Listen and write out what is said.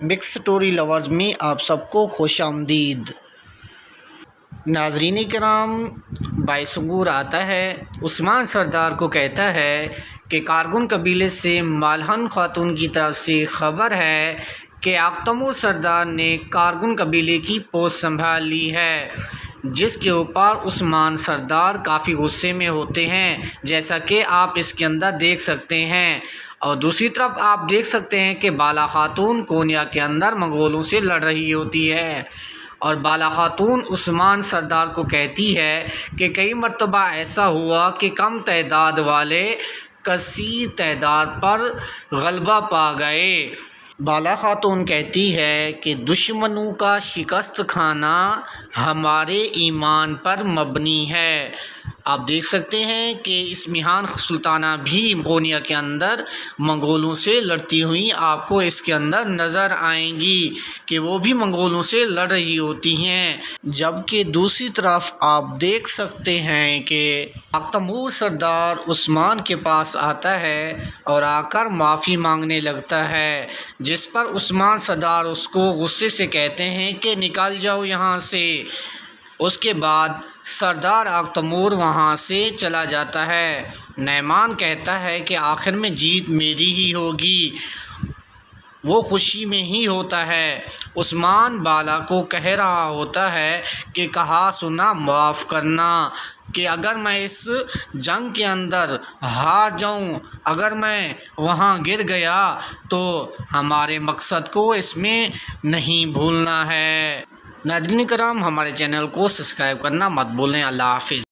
Mix story lovers میں آپ سب کو خوش آمدید۔ ناظرین کرام، بائسنگور آتا ہے، عثمان سردار کو کہتا ہے کہ کارگن قبیلے سے مالہن خاتون کی طرف سے خبر ہے کہ آقتمور سردار نے کارگن قبیلے کی پوست سنبھال لی ہے، جس کے اوپر عثمان سردار کافی غصے میں ہوتے ہیں، جیسا کہ آپ اس کے اندر دیکھ سکتے ہیں۔ اور دوسری طرف آپ دیکھ سکتے ہیں کہ بالا خاتون کونیا کے اندر منگولوں سے لڑ رہی ہوتی ہے، اور بالا خاتون عثمان سردار کو کہتی ہے کہ کئی مرتبہ ایسا ہوا کہ کم تعداد والے کثیر تعداد پر غلبہ پا گئے۔ بالا خاتون کہتی ہے کہ دشمنوں کا شکست کھانا ہمارے ایمان پر مبنی ہے۔ آپ دیکھ سکتے ہیں کہ اسمہان سلطانہ بھی کونیا کے اندر منگولوں سے لڑتی ہوئی آپ کو اس کے اندر نظر آئیں گی کہ وہ بھی منگولوں سے لڑ رہی ہوتی ہیں، جبکہ دوسری طرف آپ دیکھ سکتے ہیں کہ آقتمور سردار عثمان کے پاس آتا ہے اور آ کر معافی مانگنے لگتا ہے، جس پر عثمان سردار اس کو غصے سے کہتے ہیں کہ نکل جاؤ یہاں سے۔ اس کے بعد سردار آقتمور وہاں سے چلا جاتا ہے۔ نعمان کہتا ہے کہ آخر میں جیت میری ہی ہوگی، وہ خوشی میں ہی ہوتا ہے۔ عثمان بالا کو کہہ رہا ہوتا ہے کہ کہا سنا معاف کرنا، کہ اگر میں اس جنگ کے اندر ہار جاؤں، اگر میں وہاں گر گیا تو ہمارے مقصد کو اس میں نہیں بھولنا ہے۔ ناظرین کرام، ہمارے چینل کو سبسکرائب کرنا مت بھولیں۔ اللہ حافظ۔